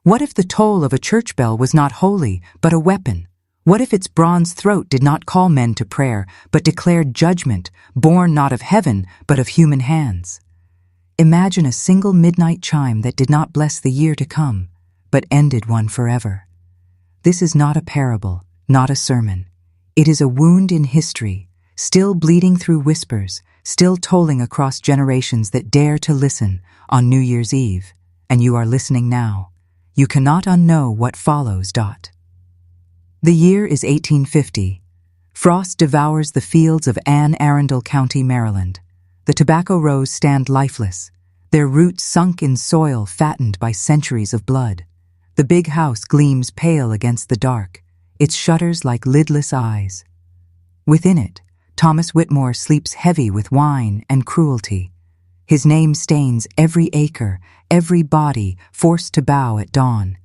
What if the toll of a church bell was not holy, but a weapon? What if its bronze throat did not call men to prayer, but declared judgment, born not of heaven, but of human hands? Imagine a single midnight chime that did not bless the year to come, but ended one forever. This is not a parable, not a sermon. It is a wound in history, still bleeding through whispers, still tolling across generations that dare to listen on New Year's Eve. And you are listening now. You cannot unknow what follows. The year is 1850. Frost devours the fields of Anne Arundel County, Maryland. The tobacco rows stand lifeless, their roots sunk in soil fattened by centuries of blood. The big house gleams pale against the dark, its shutters like lidless eyes. Within it, Thomas Whitmore sleeps heavy with wine and cruelty. His name stains every acre, every body forced to bow at dawn.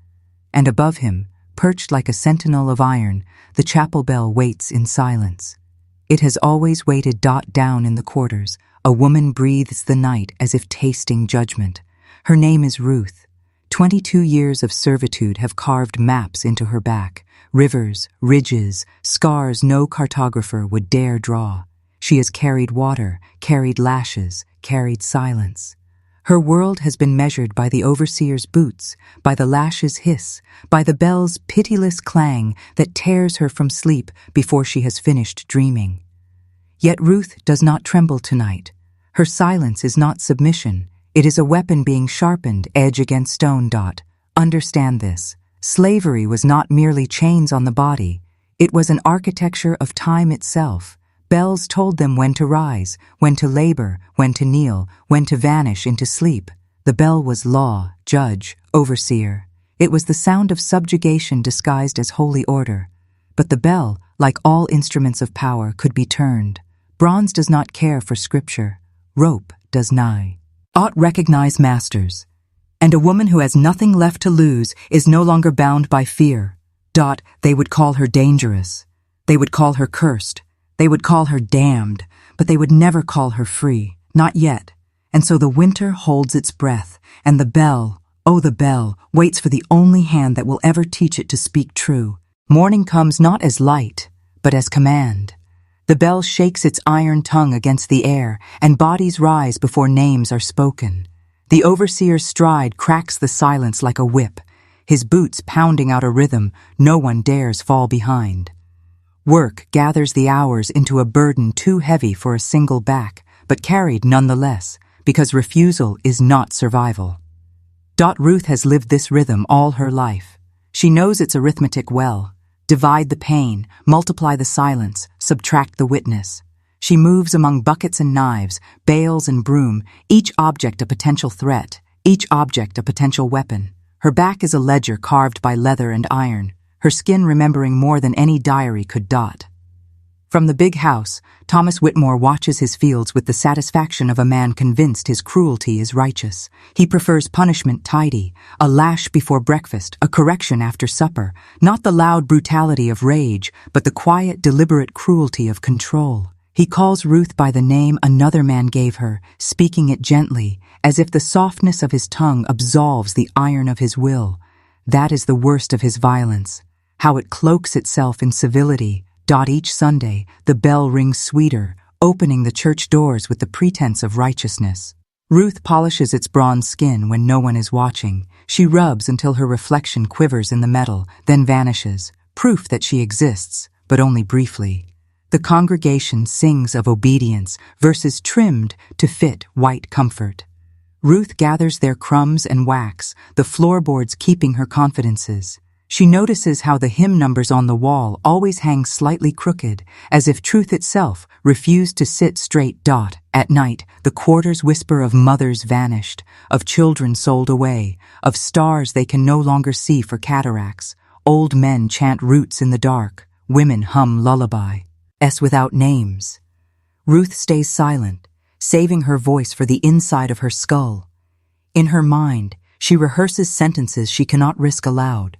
And above him, perched like a sentinel of iron, the chapel bell waits in silence. It has always waited. Down in the quarters, a woman breathes the night as if tasting judgment. Her name is Ruth. 22 years of servitude have carved maps into her back, rivers, ridges, scars no cartographer would dare draw. She has carried water, carried lashes, carried silence. Her world has been measured by the overseer's boots, by the lash's hiss, by the bell's pitiless clang that tears her from sleep before she has finished dreaming. Yet Ruth does not tremble tonight. Her silence is not submission. It is a weapon being sharpened, edge against stone. Understand this. Slavery was not merely chains on the body. It was an architecture of time itself. Bells told them when to rise, when to labor, when to kneel, when to vanish into sleep. The bell was law, judge, overseer. It was the sound of subjugation disguised as holy order. But the bell, like all instruments of power, could be turned. Bronze does not care for scripture. Rope does nigh. Ought recognize masters. And a woman who has nothing left to lose is no longer bound by fear. They would call her dangerous. They would call her cursed. They would call her damned, but they would never call her free, not yet. And so the winter holds its breath, and the bell, oh the bell, waits for the only hand that will ever teach it to speak true. Morning comes not as light, but as command. The bell shakes its iron tongue against the air, and bodies rise before names are spoken. The overseer's stride cracks the silence like a whip, his boots pounding out a rhythm no one dares fall behind. Work gathers the hours into a burden too heavy for a single back, but carried nonetheless, because refusal is not survival. Ruth has lived this rhythm all her life. She knows its arithmetic well. Divide the pain, multiply the silence, subtract the witness. She moves among buckets and knives, bales and broom, each object a potential threat, each object a potential weapon. Her back is a ledger carved by leather and iron, her skin remembering more than any diary could. From the big house, Thomas Whitmore watches his fields with the satisfaction of a man convinced his cruelty is righteous. He prefers punishment tidy, a lash before breakfast, a correction after supper, not the loud brutality of rage, but the quiet, deliberate cruelty of control. He calls Ruth by the name another man gave her, speaking it gently, as if the softness of his tongue absolves the iron of his will. That is the worst of his violence. How it cloaks itself in civility. Each Sunday, the bell rings sweeter, opening the church doors with the pretense of righteousness. Ruth polishes its bronze skin when no one is watching. She rubs until her reflection quivers in the metal, then vanishes, proof that she exists, but only briefly. The congregation sings of obedience, verses trimmed to fit white comfort. Ruth gathers their crumbs and wax, the floorboards keeping her confidences. She notices how the hymn numbers on the wall always hang slightly crooked, as if truth itself refused to sit straight. At night, the quarters whisper of mothers vanished, of children sold away, of stars they can no longer see for cataracts. Old men chant roots in the dark, women hum lullaby. Without names. Ruth stays silent, saving her voice for the inside of her skull. In her mind, she rehearses sentences she cannot risk aloud.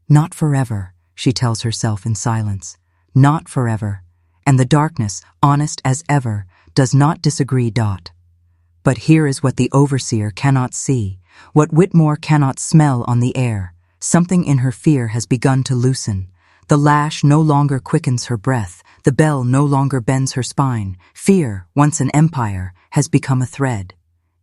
Not forever, she tells herself in silence. Not forever. And the darkness, honest as ever, does not disagree. But here is what the overseer cannot see, what Whitmore cannot smell on the air. Something in her fear has begun to loosen. The lash no longer quickens her breath. The bell no longer bends her spine. Fear, once an empire, has become a thread.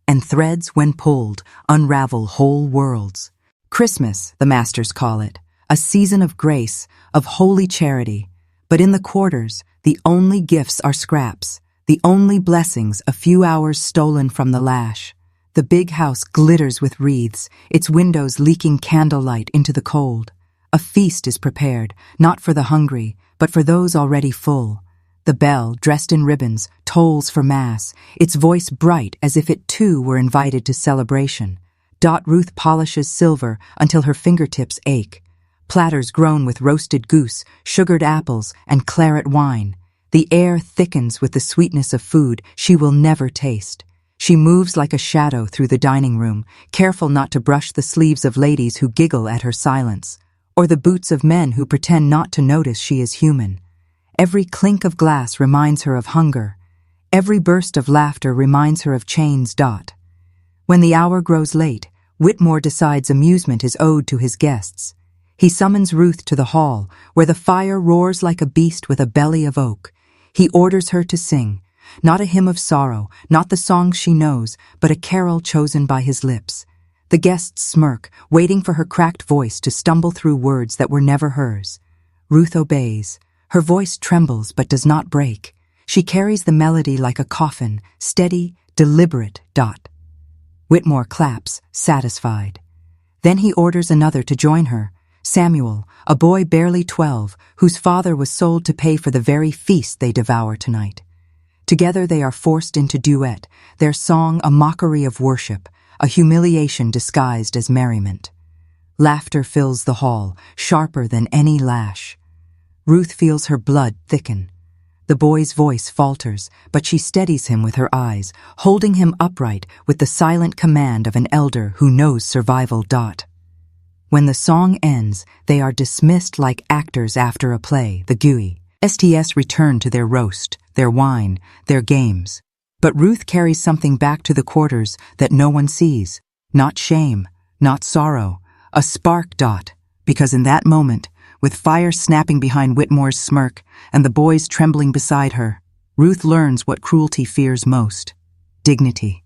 And threads, when pulled, unravel whole worlds. Christmas, the masters call it, a season of grace, of holy charity. But in the quarters, the only gifts are scraps, the only blessings a few hours stolen from the lash. The big house glitters with wreaths, its windows leaking candlelight into the cold. A feast is prepared, not for the hungry, but for those already full. The bell, dressed in ribbons, tolls for Mass, its voice bright as if it too were invited to celebration. Ruth polishes silver until her fingertips ache. Platters groan with roasted goose, sugared apples, and claret wine. The air thickens with the sweetness of food she will never taste. She moves like a shadow through the dining room, careful not to brush the sleeves of ladies who giggle at her silence, or the boots of men who pretend not to notice she is human. Every clink of glass reminds her of hunger. Every burst of laughter reminds her of chains. When the hour grows late, Whitmore decides amusement is owed to his guests. He summons Ruth to the hall, where the fire roars like a beast with a belly of oak. He orders her to sing, not a hymn of sorrow, not the songs she knows, but a carol chosen by his lips. The guests smirk, waiting for her cracked voice to stumble through words that were never hers. Ruth obeys. Her voice trembles but does not break. She carries the melody like a coffin, steady, deliberate. Whitmore claps, satisfied. Then he orders another to join her, Samuel, a boy barely 12, whose father was sold to pay for the very feast they devour tonight. Together they are forced into duet, their song a mockery of worship, a humiliation disguised as merriment. Laughter fills the hall, sharper than any lash. Ruth feels her blood thicken. The boy's voice falters, but she steadies him with her eyes, holding him upright with the silent command of an elder who knows survival. When the song ends, they are dismissed like actors after a play, the guests return to their roast, their wine, their games. But Ruth carries something back to the quarters that no one sees. Not shame, not sorrow, a spark. Because in that moment, with fire snapping behind Whitmore's smirk and the boys trembling beside her, Ruth learns what cruelty fears most: dignity.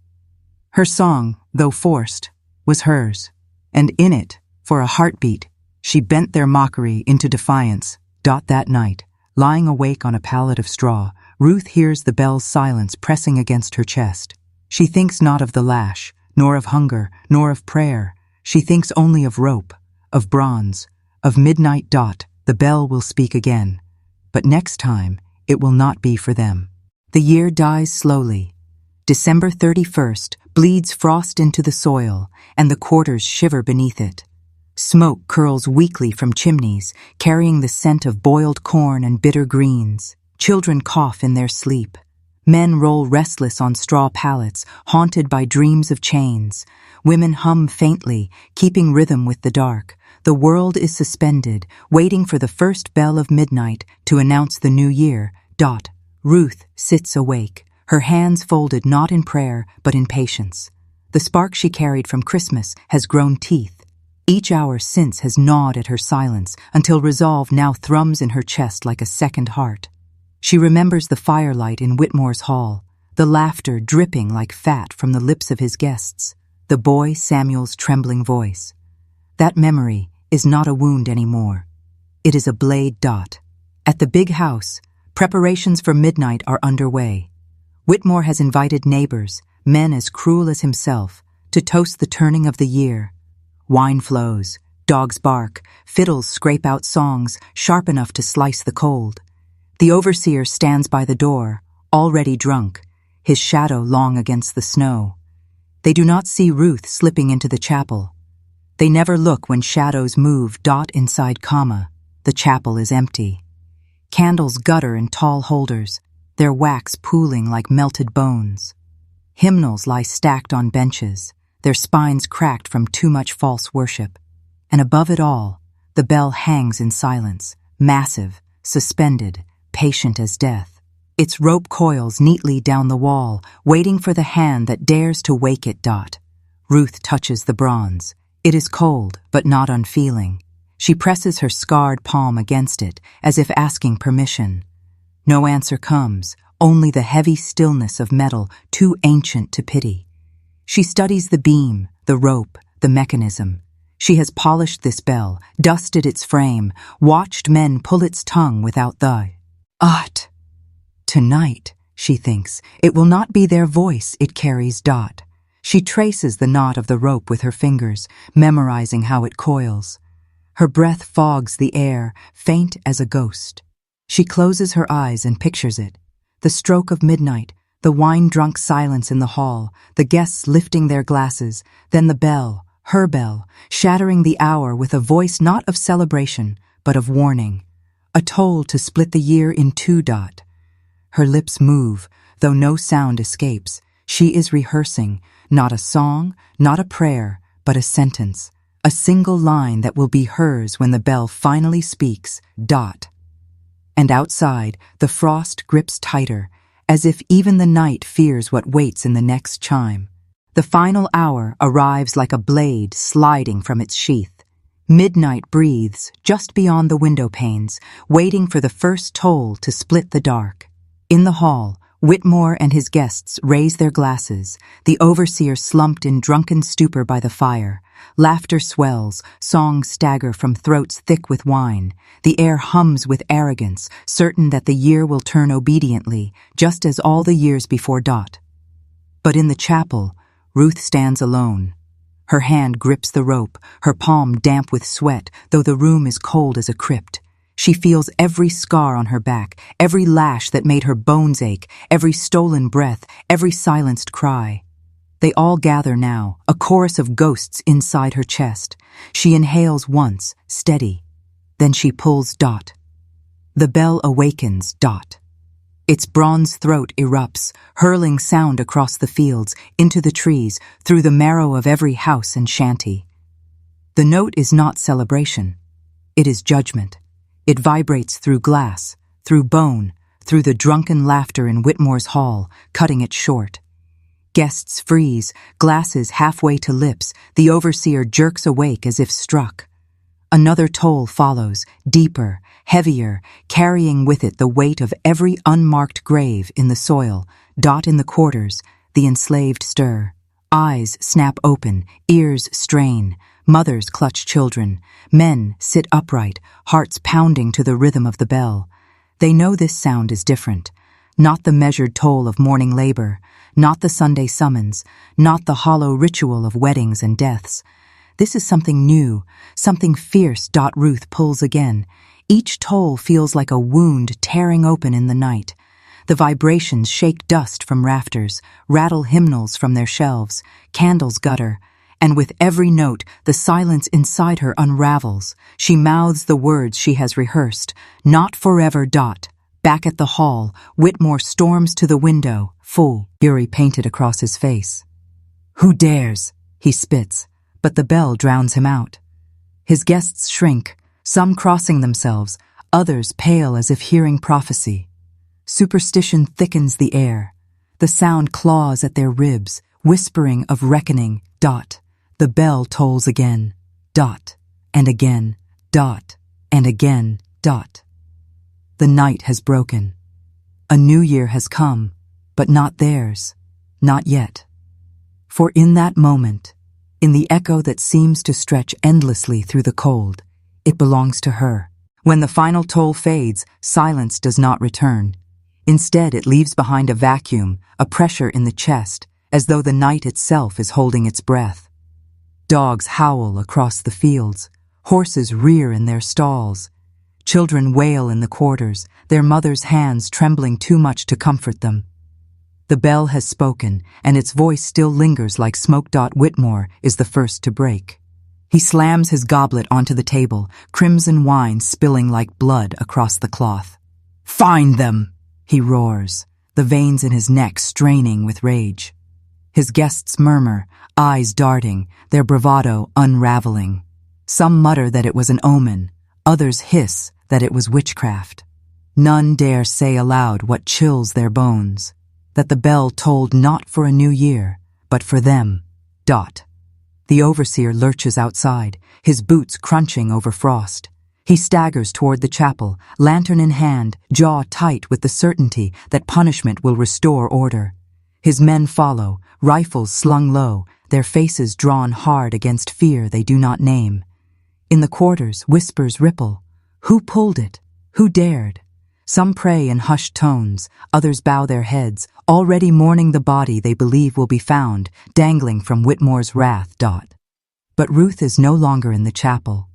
Her song, though forced, was hers, and in it, for a heartbeat, she bent their mockery into defiance. That night, lying awake on a pallet of straw, Ruth hears the bell's silence pressing against her chest. She thinks not of the lash, nor of hunger, nor of prayer. She thinks only of rope, of bronze, of midnight. The bell will speak again, but next time it will not be for them. The year dies slowly. December 31st bleeds frost into the soil, and the quarters shiver beneath it. Smoke curls weakly from chimneys, carrying the scent of boiled corn and bitter greens. Children cough in their sleep. Men roll restless on straw pallets, haunted by dreams of chains. Women hum faintly, keeping rhythm with the dark. The world is suspended, waiting for the first bell of midnight to announce the new year. Ruth sits awake, her hands folded not in prayer but in patience. The spark she carried from Christmas has grown teeth. Each hour since has gnawed at her silence, until resolve now thrums in her chest like a second heart. She remembers the firelight in Whitmore's hall, the laughter dripping like fat from the lips of his guests, the boy Samuel's trembling voice. That memory is not a wound anymore. It is a blade. At the big house, preparations for midnight are underway. Whitmore has invited neighbors, men as cruel as himself, to toast the turning of the year. Wine flows, dogs bark, fiddles scrape out songs sharp enough to slice the cold. The overseer stands by the door, already drunk, his shadow long against the snow. They do not see Ruth slipping into the chapel. They never look when shadows move. Inside, the chapel is empty. Candles gutter in tall holders, their wax pooling like melted bones. Hymnals lie stacked on benches, their spines cracked from too much false worship. And above it all, the bell hangs in silence, massive, suspended, patient as death. Its rope coils neatly down the wall, waiting for the hand that dares to wake it. Ruth touches the bronze. It is cold, but not unfeeling. She presses her scarred palm against it, as if asking permission. No answer comes, only the heavy stillness of metal too ancient to pity. She studies the beam, the rope, the mechanism. She has polished this bell, dusted its frame, watched men pull its tongue without the "ot." Tonight, she thinks, it will not be their voice it carries. She traces the knot of the rope with her fingers, memorizing how it coils. Her breath fogs the air, faint as a ghost. She closes her eyes and pictures it. The stroke of midnight, the wine-drunk silence in the hall, the guests lifting their glasses, then the bell, her bell, shattering the hour with a voice not of celebration, but of warning. A toll to split the year in two. Her lips move, though no sound escapes. She is rehearsing, not a song, not a prayer, but a sentence, a single line that will be hers when the bell finally speaks. And outside, the frost grips tighter, as if even the night fears what waits in the next chime. The final hour arrives like a blade sliding from its sheath. Midnight breathes just beyond the window panes, waiting for the first toll to split the dark. In the hall, Whitmore and his guests raise their glasses, the overseer slumped in drunken stupor by the fire. Laughter swells, songs stagger from throats thick with wine. The air hums with arrogance, certain that the year will turn obediently, just as all the years before. But in the chapel, Ruth stands alone. Her hand grips the rope, her palm damp with sweat, though the room is cold as a crypt. She feels every scar on her back, every lash that made her bones ache, every stolen breath, every silenced cry. They all gather now, a chorus of ghosts inside her chest. She inhales once, steady. Then she pulls. The bell awakens. Its bronze throat erupts, hurling sound across the fields, into the trees, through the marrow of every house and shanty. The note is not celebration. It is judgment. It vibrates through glass, through bone, through the drunken laughter in Whitmore's hall, cutting it short. Guests freeze, glasses halfway to lips, the overseer jerks awake as if struck. Another toll follows, deeper, heavier, carrying with it the weight of every unmarked grave in the soil. In the quarters, the enslaved stir. Eyes snap open, ears strain. Mothers clutch children. Men sit upright, hearts pounding to the rhythm of the bell. They know this sound is different. Not the measured toll of morning labor, not the Sunday summons, not the hollow ritual of weddings and deaths. This is something new, something fierce. Ruth pulls again. Each toll feels like a wound tearing open in the night. The vibrations shake dust from rafters, rattle hymnals from their shelves, candles gutter, and with every note, the silence inside her unravels. She mouths the words she has rehearsed. Not forever. Back at the hall, Whitmore storms to the window, full fury painted across his face. "Who dares?" he spits, but the bell drowns him out. His guests shrink, some crossing themselves, others pale as if hearing prophecy. Superstition thickens the air. The sound claws at their ribs, whispering of reckoning. The bell tolls again. And again. And again. The night has broken. A new year has come, but not theirs. Not yet. For in that moment, in the echo that seems to stretch endlessly through the cold, it belongs to her. When the final toll fades, silence does not return. Instead, it leaves behind a vacuum, a pressure in the chest, as though the night itself is holding its breath. Dogs howl across the fields. Horses rear in their stalls. Children wail in the quarters, their mothers' hands trembling too much to comfort them. The bell has spoken, and its voice still lingers like smoke. Whitmore is the first to break. He slams his goblet onto the table, crimson wine spilling like blood across the cloth. "Find them!" he roars, the veins in his neck straining with rage. His guests murmur, eyes darting, their bravado unraveling. Some mutter that it was an omen, others hiss that it was witchcraft. None dare say aloud what chills their bones, that the bell tolled not for a new year, but for them. The overseer lurches outside, his boots crunching over frost. He staggers toward the chapel, lantern in hand, jaw tight with the certainty that punishment will restore order. His men follow, rifles slung low, their faces drawn hard against fear they do not name. In the quarters, whispers ripple. Who pulled it? Who dared? Some pray in hushed tones, others bow their heads, already mourning the body they believe will be found, dangling from Whitmore's wrath. But Ruth is no longer in the chapel.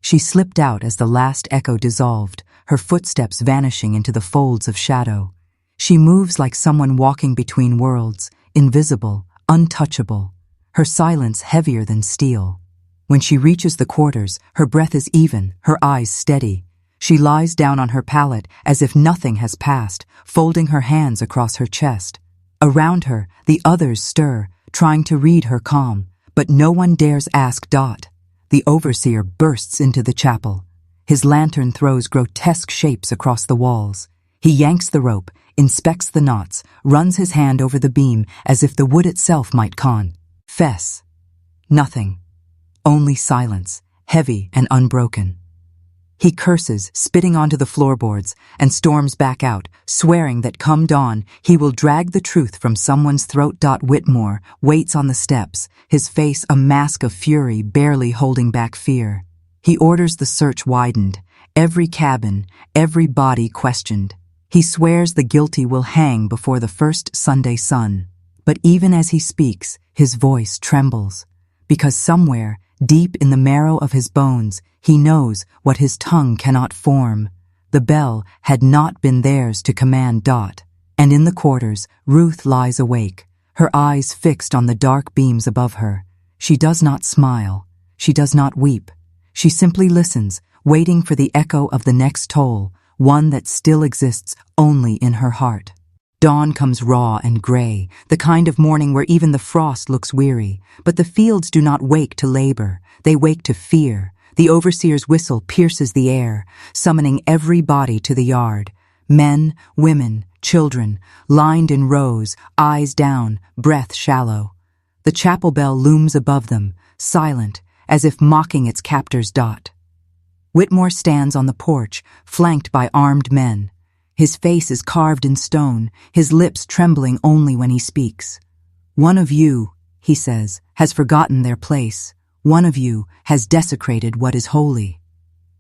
She slipped out as the last echo dissolved, her footsteps vanishing into the folds of shadow. She moves like someone walking between worlds, invisible, untouchable, her silence heavier than steel. When she reaches the quarters, her breath is even, her eyes steady. She lies down on her pallet as if nothing has passed, folding her hands across her chest. Around her, the others stir, trying to read her calm, but no one dares ask. The overseer bursts into the chapel. His lantern throws grotesque shapes across the walls. He yanks the rope, inspects the knots, runs his hand over the beam as if the wood itself might confess. Nothing. Only silence, heavy and unbroken. He curses, spitting onto the floorboards, and storms back out, swearing that come dawn, he will drag the truth from someone's throat. Whitmore waits on the steps, his face a mask of fury barely holding back fear. He orders the search widened, every cabin, every body questioned. He swears the guilty will hang before the first Sunday sun. But even as he speaks, his voice trembles, because somewhere, deep in the marrow of his bones, he knows what his tongue cannot form. The bell had not been theirs to command. And in the quarters, Ruth lies awake, her eyes fixed on the dark beams above her. She does not smile. She does not weep. She simply listens, waiting for the echo of the next toll, one that still exists only in her heart. Dawn comes raw and gray, the kind of morning where even the frost looks weary. But the fields do not wake to labor, they wake to fear. The overseer's whistle pierces the air, summoning every body to the yard. Men, women, children, lined in rows, eyes down, breath shallow. The chapel bell looms above them, silent, as if mocking its captors. Whitmore stands on the porch, flanked by armed men. His face is carved in stone, his lips trembling only when he speaks. One of you, he says, has forgotten their place. One of you has desecrated what is holy.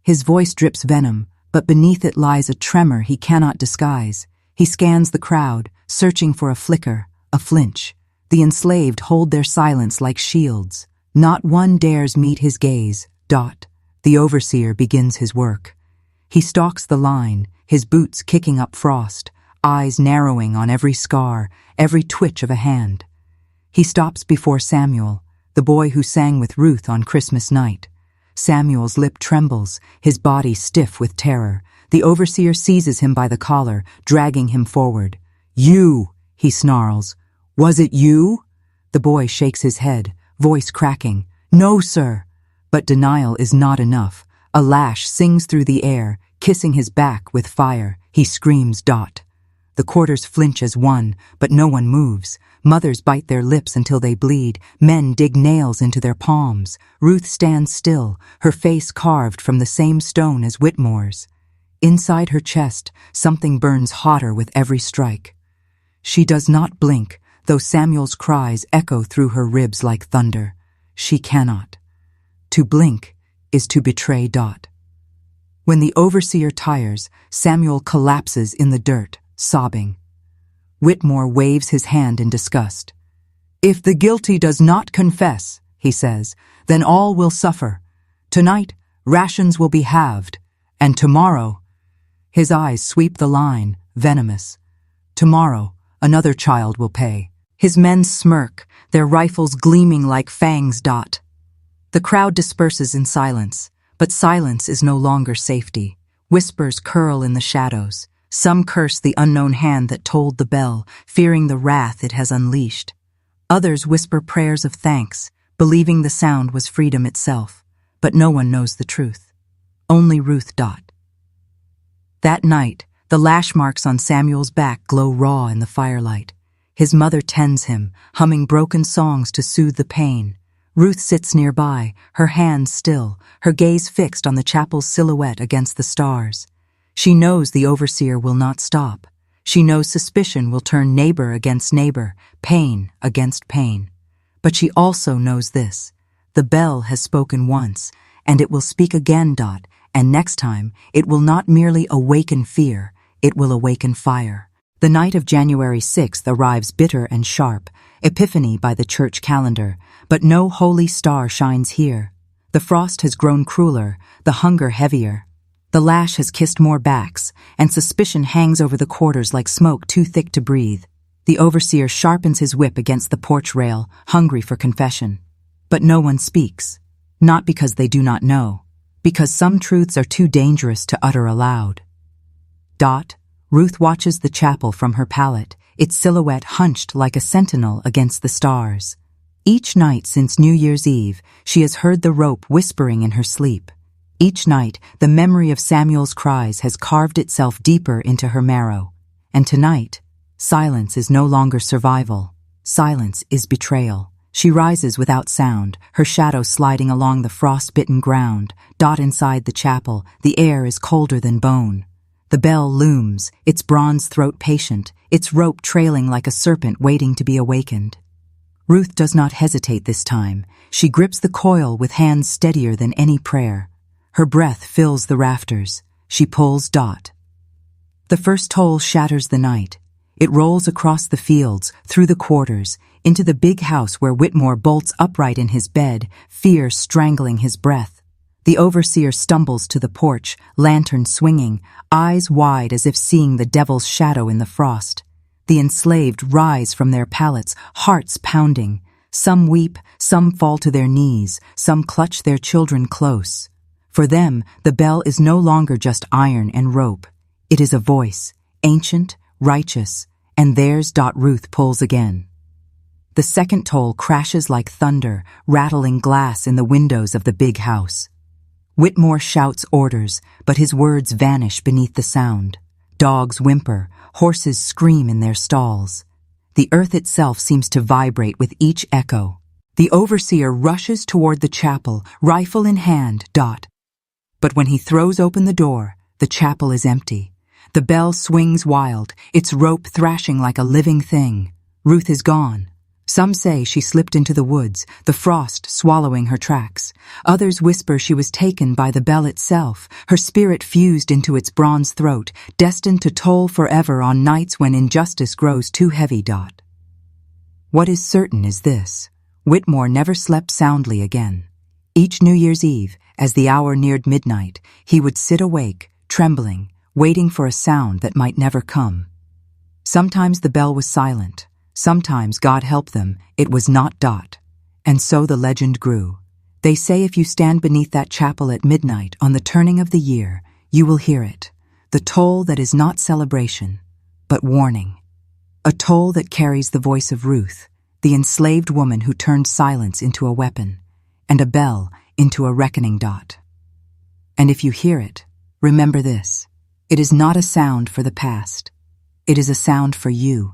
His voice drips venom, but beneath it lies a tremor he cannot disguise. He scans the crowd, searching for a flicker, a flinch. The enslaved hold their silence like shields. Not one dares meet his gaze. The overseer begins his work. He stalks the line, his boots kicking up frost, eyes narrowing on every scar, every twitch of a hand. He stops before Samuel, the boy who sang with Ruth on Christmas night. Samuel's lip trembles, his body stiff with terror. The overseer seizes him by the collar, dragging him forward. "You," he snarls. "Was it you?" The boy shakes his head, voice cracking. "No, sir." But denial is not enough. A lash sings through the air, kissing his back with fire. He screams. The quarters flinch as one, but no one moves. Mothers bite their lips until they bleed. Men dig nails into their palms. Ruth stands still, her face carved from the same stone as Whitmore's. Inside her chest, something burns hotter with every strike. She does not blink, though Samuel's cries echo through her ribs like thunder. She cannot. To blink is to betray. When the overseer tires, Samuel collapses in the dirt, sobbing. Whitmore waves his hand in disgust. "If the guilty does not confess," he says, "then all will suffer. Tonight, rations will be halved, and tomorrow—" His eyes sweep the line, venomous. "Tomorrow, another child will pay." His men smirk, their rifles gleaming like fangs. The crowd disperses in silence, but silence is no longer safety. Whispers curl in the shadows. Some curse the unknown hand that tolled the bell, fearing the wrath it has unleashed. Others whisper prayers of thanks, believing the sound was freedom itself. But no one knows the truth. Only Ruth. That night, the lash marks on Samuel's back glow raw in the firelight. His mother tends him, humming broken songs to soothe the pain. Ruth sits nearby, her hands still, her gaze fixed on the chapel's silhouette against the stars. She knows the overseer will not stop. She knows suspicion will turn neighbor against neighbor, pain against pain. But she also knows this: the bell has spoken once, and it will speak again. And next time, it will not merely awaken fear, it will awaken fire. The night of January 6th arrives bitter and sharp, Epiphany by the church calendar, but no holy star shines here. The frost has grown crueler, the hunger heavier. The lash has kissed more backs, and suspicion hangs over the quarters like smoke too thick to breathe. The overseer sharpens his whip against the porch rail, hungry for confession. But no one speaks, not because they do not know, because some truths are too dangerous to utter aloud. Ruth watches the chapel from her pallet, its silhouette hunched like a sentinel against the stars. Each night since New Year's Eve, she has heard the rope whispering in her sleep. Each night, the memory of Samuel's cries has carved itself deeper into her marrow. And tonight, silence is no longer survival. Silence is betrayal. She rises without sound, her shadow sliding along the frost-bitten ground. Inside the chapel, the air is colder than bone. The bell looms, its bronze throat patient, its rope trailing like a serpent waiting to be awakened. Ruth does not hesitate this time. She grips the coil with hands steadier than any prayer. Her breath fills the rafters. She pulls. The first toll shatters the night. It rolls across the fields, through the quarters, into the big house where Whitmore bolts upright in his bed, fear strangling his breath. The overseer stumbles to the porch, lantern swinging, eyes wide as if seeing the devil's shadow in the frost. The enslaved rise from their pallets, hearts pounding. Some weep, some fall to their knees, some clutch their children close. For them, the bell is no longer just iron and rope. It is a voice, ancient, righteous, and theirs. Ruth pulls again. The second toll crashes like thunder, rattling glass in the windows of the big house. Whitmore shouts orders, but his words vanish beneath the sound. Dogs whimper, horses scream in their stalls. The earth itself seems to vibrate with each echo. The overseer rushes toward the chapel, rifle in hand. But when he throws open the door, the chapel is empty. The bell swings wild, its rope thrashing like a living thing. Ruth is gone. Some say she slipped into the woods, the frost swallowing her tracks. Others whisper she was taken by the bell itself, her spirit fused into its bronze throat, destined to toll forever on nights when injustice grows too heavy. What is certain is this: Whitmore never slept soundly again. Each New Year's Eve, as the hour neared midnight, he would sit awake, trembling, waiting for a sound that might never come. Sometimes the bell was silent. Sometimes, God help them, it was not. And so the legend grew. They say if you stand beneath that chapel at midnight on the turning of the year, you will hear it, the toll that is not celebration, but warning. A toll that carries the voice of Ruth, the enslaved woman who turned silence into a weapon, and a bell into a reckoning. And if you hear it, remember this: it is not a sound for the past. It is a sound for you,